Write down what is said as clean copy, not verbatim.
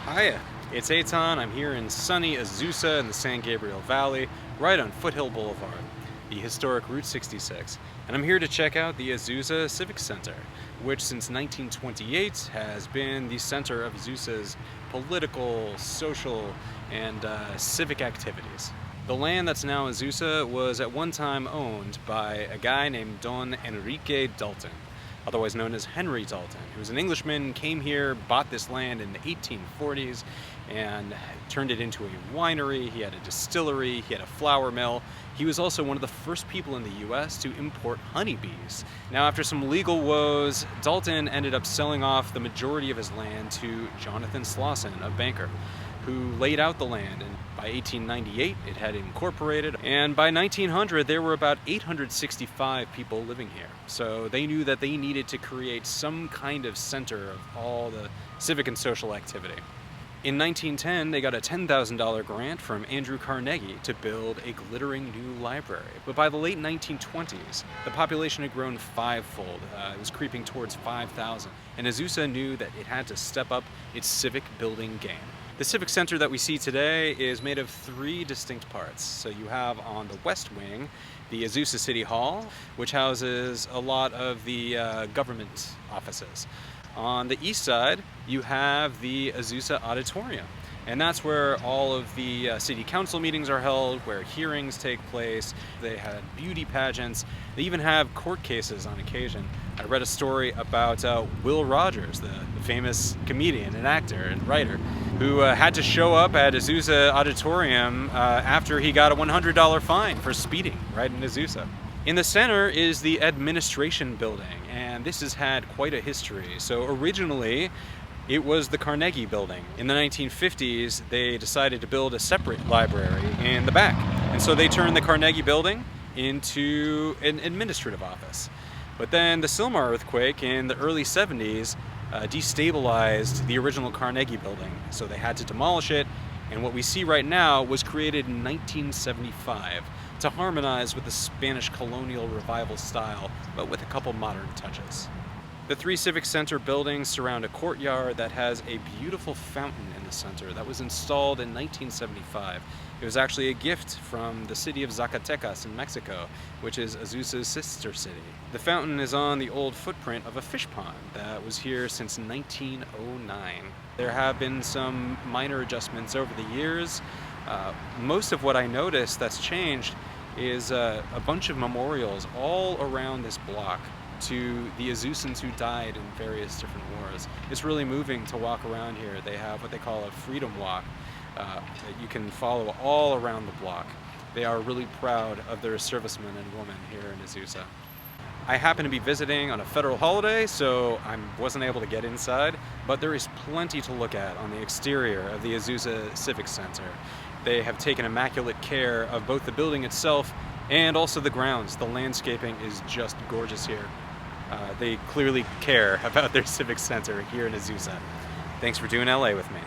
Hiya, it's Etan. I'm here in sunny Azusa in the San Gabriel Valley, right on Foothill Boulevard, the historic Route 66. And I'm here to check out the Azusa Civic Center, which since 1928 has been the center of Azusa's political, social, and civic activities. The land that's now Azusa was at one time owned by a guy named Don Enrique Dalton, otherwise known as Henry Dalton, who was an Englishman, came here, bought this land in the 1840s, and turned it into a winery. He had a distillery, he had a flour mill. He was also one of the first people in the US to import honeybees. Now, after some legal woes, Dalton ended up selling off the majority of his land to Jonathan Slauson, a banker, who laid out the land, and by 1898 it had incorporated, and by 1900 there were about 865 people living here. So they knew that they needed to create some kind of center of all the civic and social activity. In 1910, they got a $10,000 grant from Andrew Carnegie to build a glittering new library. But by the late 1920s, the population had grown fivefold. It was creeping towards 5,000. And Azusa knew that it had to step up its civic building game. The Civic Center that we see today is made of three distinct parts. So you have on the west wing the Azusa City Hall, which houses a lot of the government offices. On the east side, you have the Azusa Auditorium, and that's where all of the city council meetings are held, where hearings take place. They had beauty pageants. They even have court cases on occasion. I read a story about Will Rogers, the famous comedian and actor and writer, who had to show up at Azusa Auditorium after he got a $100 fine for speeding right in Azusa. In the center is the administration building, and this has had quite a history. So originally, it was the Carnegie building. In the 1950s, they decided to build a separate library in the back. And so they turned the Carnegie building into an administrative office. But then the Sylmar earthquake in the early 70s destabilized the original Carnegie building. So they had to demolish it. And what we see right now was created in 1975 to harmonize with the Spanish colonial revival style, but with a couple modern touches. The three Civic Center buildings surround a courtyard that has a beautiful fountain in the center that was installed in 1975. It was actually a gift from the city of Zacatecas in Mexico, which is Azusa's sister city. The fountain is on the old footprint of a fish pond that was here since 1909. There have been some minor adjustments over the years. Most of what I noticed that's changed is a bunch of memorials all around this block to the Azusans who died in various different wars. It's really moving to walk around here. They have what they call a freedom walk that you can follow all around the block. They are really proud of their servicemen and women here in Azusa. I happen to be visiting on a federal holiday, so I wasn't able to get inside, but there is plenty to look at on the exterior of the Azusa Civic Center. They have taken immaculate care of both the building itself and also the grounds. The landscaping is just gorgeous here. They clearly care about their Civic Center here in Azusa. Thanks for doing LA with me.